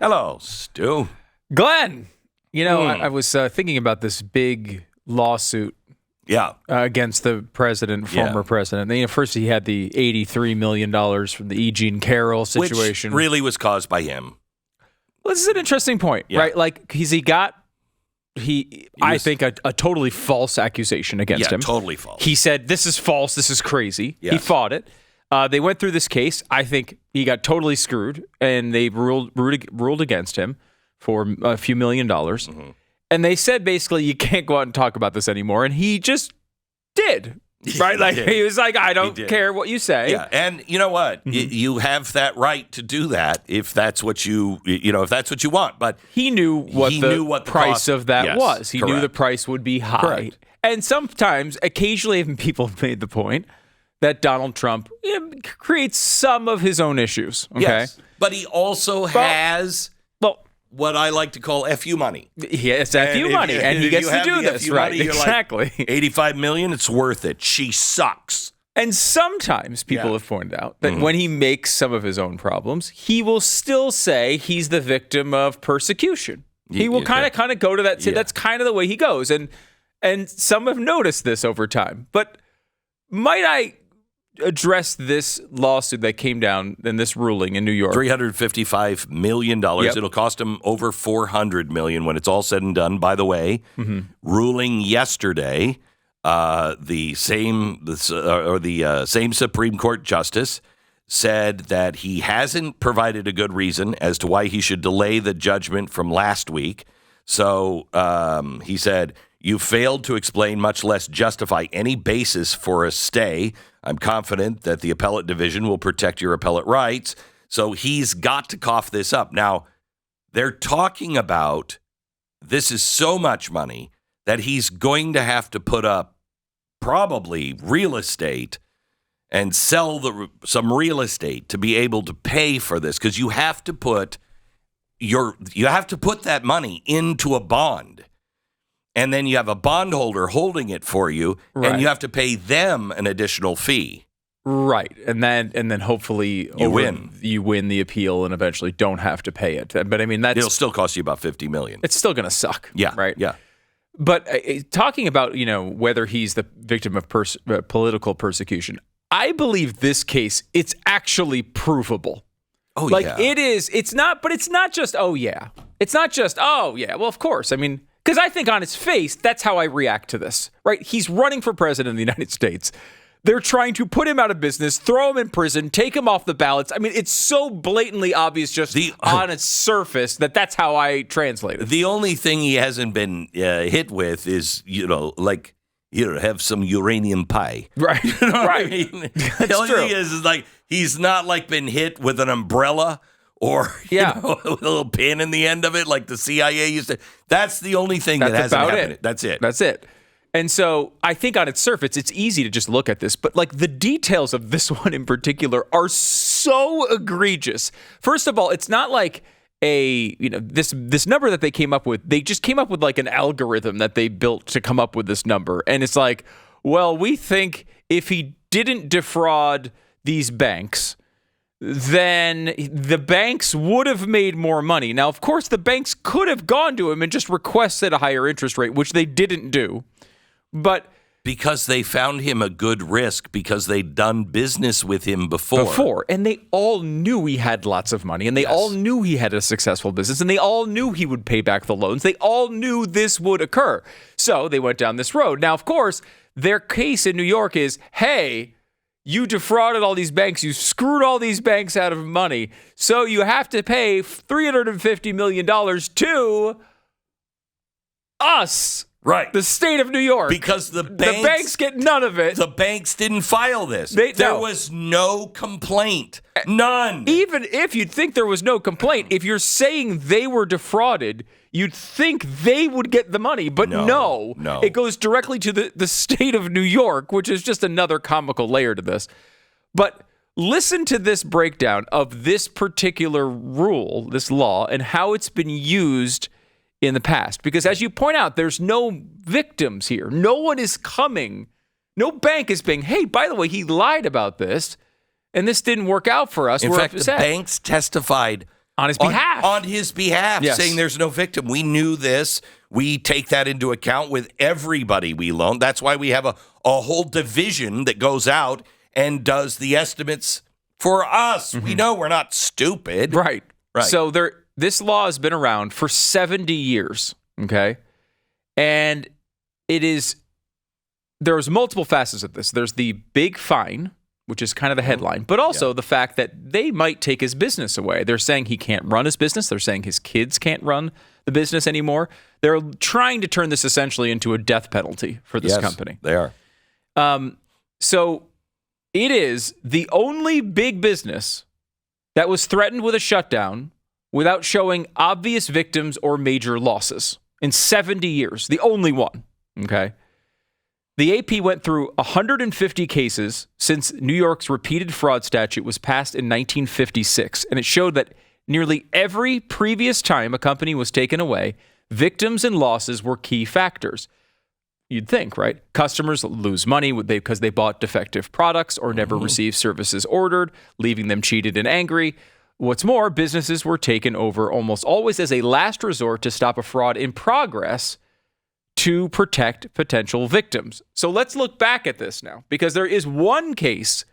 Hello, Stu. Glenn, I was thinking about this big lawsuit against the president, former president. First he had the $83 million from the E. Jean Carroll situation. Which really was caused by him. Well, this is an interesting point, right? Like, I think, a totally false accusation against him. Yeah, totally false. He said, this is false, this is crazy. Yes. He fought it. They went through this case. I think he got totally screwed, and they ruled against him for a few $1 million. Mm-hmm. And they said, basically, you can't go out and talk about this anymore. And he just did. Right? Like, he was like, I don't care what you say. Yeah. And you know what? Mm-hmm. You have that right to do that if that's what if that's what you want. But he knew what the price of that was. He knew the price would be high. Correct. And occasionally, even people have made the point that Donald Trump creates some of his own issues. Okay? Yes. But he also has what I like to call FU money. Yes, FU money, and he gets to do this, right? Money, exactly. Like, $85 million, it's worth it. She sucks. And sometimes people have pointed out that when he makes some of his own problems, he will still say he's the victim of persecution. He will kind of go to that. Say that's kind of the way he goes, and some have noticed this over time. But might I address this lawsuit that came down in this ruling in New York? $355 million. Yep. It'll cost him over $400 million when it's all said and done. By the way, ruling yesterday, the same Supreme Court justice said that he hasn't provided a good reason as to why he should delay the judgment from last week. So he said, "You failed to explain, much less justify, any basis for a stay. I'm confident that the appellate division will protect your appellate rights." So he's got to cough this up. Now, they're talking about this is so much money that he's going to have to put up probably real estate and sell some real estate to be able to pay for this, because you have to put that money into a bond. And then you have a bondholder holding it for you, and you have to pay them an additional fee. Right, and then hopefully you win the appeal and eventually don't have to pay it. But I mean, it'll still cost you about $50 million. It's still going to suck. Yeah, right. Yeah. But talking about whether he's the victim of political persecution, I believe this case it's actually provable. Oh, it is. It's not. But it's not just. Oh yeah. It's not just. Oh yeah. Well, of course. I mean. Because I think on its face, that's how I react to this, right? He's running for president of the United States. They're trying to put him out of business, throw him in prison, take him off the ballots. I mean, it's so blatantly obvious just on its surface that that's how I translate it. The only thing he hasn't been hit with is, have some uranium pie. Right. Right. Right. I mean, the only thing is he's not been hit with an umbrella. Or a little pin in the end of it, like the CIA used to. That's the only thing that hasn't happened. That's it. That's it. And so I think on its surface, it's easy to just look at this, but the details of this one in particular are so egregious. First of all, it's not like this number that they came up with. They just came up with an algorithm that they built to come up with this number, and it's like, well, we think if he didn't defraud these banks, then the banks would have made more money. Now, of course, the banks could have gone to him and just requested a higher interest rate, which they didn't do. But because they found him a good risk, because they'd done business with him before. And they all knew he had lots of money, and they all knew he had a successful business, and they all knew he would pay back the loans. They all knew this would occur. So they went down this road. Now, of course, their case in New York is, hey, you defrauded all these banks. You screwed all these banks out of money. So you have to pay $350 million to us. Right. The state of New York. Because the banks get none of it. The banks didn't file this. There was no complaint. None. Even if you'd think there was no complaint, if you're saying they were defrauded, you'd think they would get the money. But no. It goes directly to the state of New York, which is just another comical layer to this. But listen to this breakdown of this particular rule, this law, and how it's been used in the past. Because as you point out, there's no victims here. No one is coming. No bank is being, hey, by the way, he lied about this, and this didn't work out for us. In fact, the banks testified On his behalf. On his behalf, Yes. saying there's no victim. We knew this. We take that into account with everybody we loan. That's why we have a whole division that goes out and does the estimates for us. We know we're not stupid. Right. Right. So this law has been around for 70 years, okay? And there's multiple facets of this. There's the big fine, which is kind of the headline, but also the fact that they might take his business away. They're saying he can't run his business. They're saying his kids can't run the business anymore. They're trying to turn this essentially into a death penalty for this company. They are. So it is the only big business that was threatened with a shutdown without showing obvious victims or major losses in 70 years. The only one, okay? The AP went through 150 cases since New York's repeated fraud statute was passed in 1956, and it showed that nearly every previous time a company was taken away, victims and losses were key factors. You'd think, right? Customers lose money because they bought defective products or never received services ordered, leaving them cheated and angry. What's more, businesses were taken over almost always as a last resort to stop a fraud in progress to protect potential victims. So let's look back at this now, because there is one case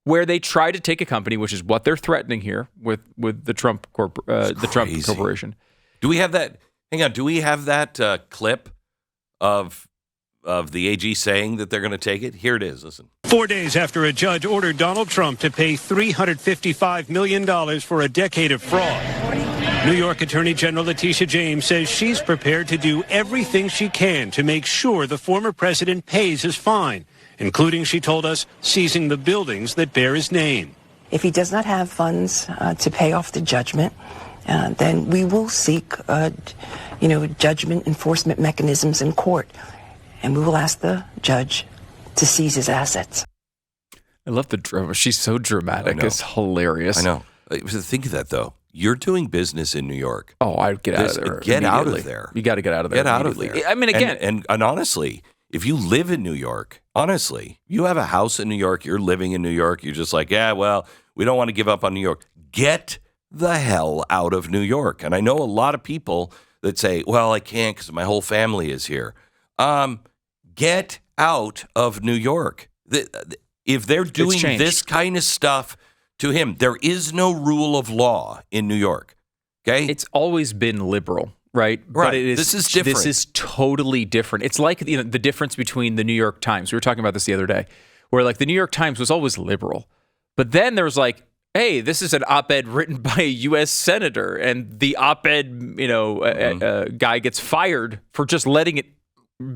where they tried to take a company, which is what they're threatening here with the Trump Trump Corporation. Do we have that? Hang on. Do we have that clip of the AG saying that they're going to take it? Here it is. Listen. 4 days after a judge ordered Donald Trump to pay $355 million for a decade of fraud, New York Attorney General Letitia James says she's prepared to do everything she can to make sure the former president pays his fine, including, she told us, seizing the buildings that bear his name. If he does not have funds to pay off the judgment, then we will seek, judgment enforcement mechanisms in court, and we will ask the judge to seize his assets. I love the drama. She's so dramatic. It's hilarious. I know. Think of that, though. You're doing business in New York. Oh, I'd get out of there. Get out of there. You got to get out of there. Get out of there. I mean, again. And honestly, if you live in New York, honestly, you have a house in New York, you're living in New York, you're just like, yeah, well, we don't want to give up on New York. Get the hell out of New York. And I know a lot of people that say, well, I can't because my whole family is here. Get out of New York. If they're doing this kind of stuff to him, there is no rule of law in New York. Okay, it's always been liberal, right? Right. But This is different. This is totally different. It's like the difference between the New York Times. We were talking about this the other day, where like the New York Times was always liberal, but then there was like, hey, this is an op-ed written by a U.S. senator, and the op-ed guy gets fired for just letting it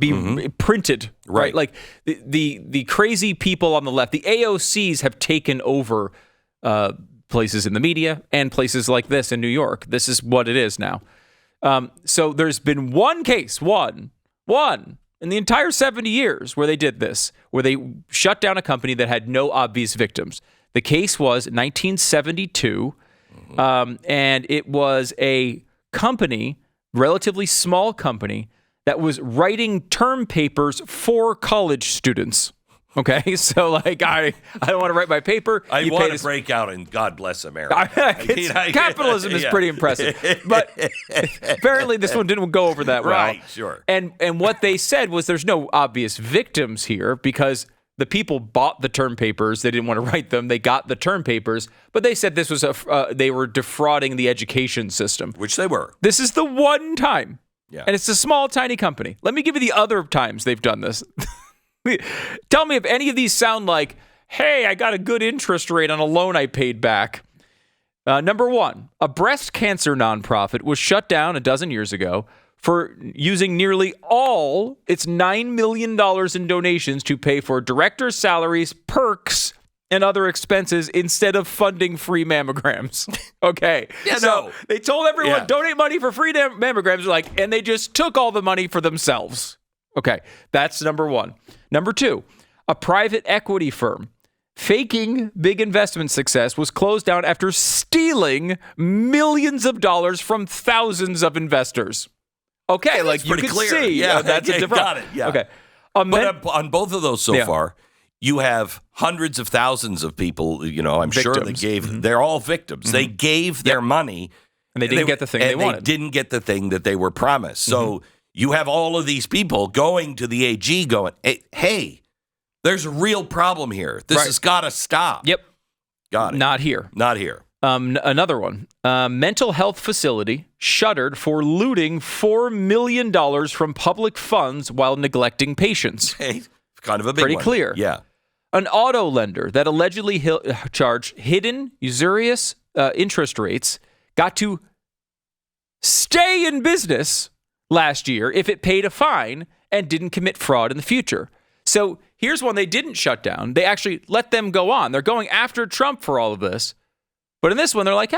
be printed, right? Like the crazy people on the left, the AOCs have taken over places in the media and places like this in New York. This is what it is now. So there's been one case, one in the entire 70 years where they did this, where they shut down a company that had no obvious victims. The case was 1972, and it was a company, relatively small company, that was writing term papers for college students. Okay, so like I don't want to write my paper. I want to break out and God bless America. Capitalism is pretty impressive, but apparently this one didn't go over that well. Right, sure. And what they said was there's no obvious victims here because the people bought the term papers. They didn't want to write them. They got the term papers, but they said this was they were defrauding the education system, which they were. This is the one time. Yeah. And it's a small, tiny company. Let me give you the other times they've done this. Tell me if any of these sound like, hey, I got a good interest rate on a loan I paid back. Number one, a breast cancer nonprofit was shut down a dozen years ago for using nearly all its $9 million in donations to pay for directors' salaries, perks, and other expenses instead of funding free mammograms. Okay. Yeah, so they told everyone, donate money for free mammograms, and they just took all the money for themselves. Okay. That's number one. Number two, a private equity firm faking big investment success was closed down after stealing millions of dollars from thousands of investors. Okay. Like you can see. Yeah. That's a different. Got it. Yeah. Okay. But on both of those so far, you have hundreds of thousands of people, I'm sure they're all victims. They gave their money And they didn't get the thing they wanted. They didn't get the thing that they were promised. So you have all of these people going to the AG going, hey, there's a real problem here. This has got to stop. Yep. Got it. Not here. Not here. Another one. Mental health facility shuttered for looting $4 million from public funds while neglecting patients. Hey, kind of a big Pretty one. clear. Yeah. An auto lender that allegedly charged hidden, usurious interest rates got to stay in business last year if it paid a fine and didn't commit fraud in the future. So here's one they didn't shut down. They actually let them go on. They're going after Trump for all of this. But in this one, they're like,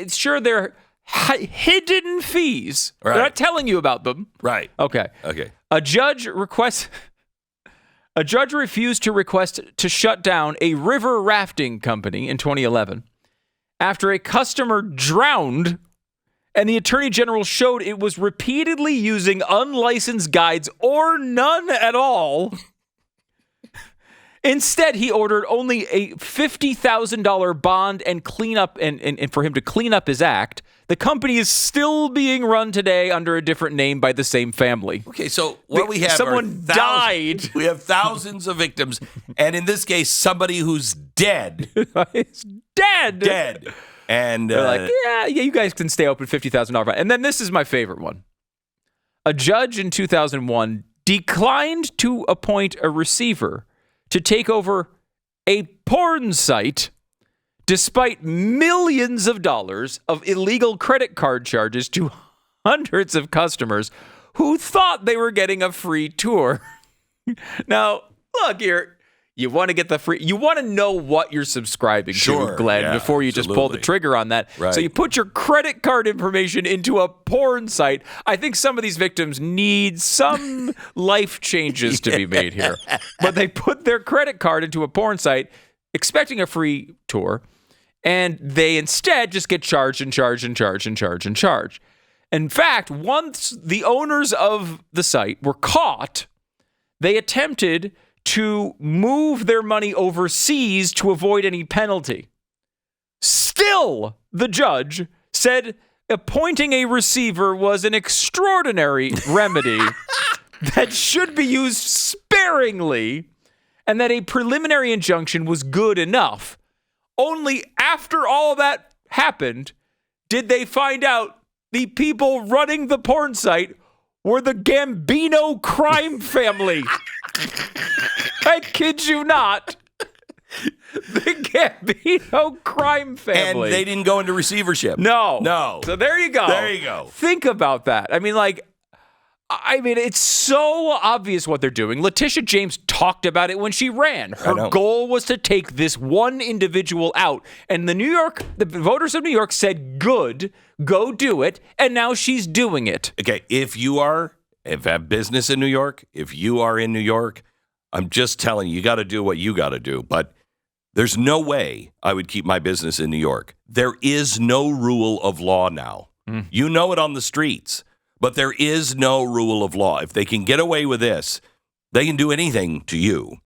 sure, they're hidden fees. Right. They're not telling you about them. Right. Okay. A judge refused to request to shut down a river rafting company in 2011 after a customer drowned and the attorney general showed it was repeatedly using unlicensed guides or none at all. Instead, he ordered only a $50,000 bond and cleanup and for him to clean up his act. The company is still being run today under a different name by the same family. Okay, so what we have someone died. We have thousands of victims, and in this case, somebody who's dead. It's dead. Dead. And they're like, yeah, you guys can stay open $50,000. And then this is my favorite one. A judge in 2001 declined to appoint a receiver to take over a porn site despite millions of dollars of illegal credit card charges to hundreds of customers who thought they were getting a free tour. Now, look here. You want to get the free, you want to know what you're subscribing to, Glenn, before you just pull the trigger on that. Right. So you put your credit card information into a porn site. I think some of these victims need some life changes to be made here. But they put their credit card into a porn site expecting a free tour, and they instead just get charged and charged and charged and charged and charged. In fact, once the owners of the site were caught, they attempted to move their money overseas to avoid any penalty. Still, the judge said appointing a receiver was an extraordinary remedy that should be used sparingly and that a preliminary injunction was good enough. Only after all that happened did they find out the people running the porn site were the Gambino crime family. I kid you not. The Gambino crime family. And they didn't go into receivership. No. So there you go. There you go. Think about that. I mean, it's so obvious what they're doing. Letitia James talked about it when she ran. Her goal was to take this one individual out. And the voters of New York said, good, go do it. And now she's doing it. Okay, if you have business in New York, if you are in New York, I'm just telling you, you got to do what you got to do. But there's no way I would keep my business in New York. There is no rule of law now. You know it on the streets, but there is no rule of law. If they can get away with this, they can do anything to you.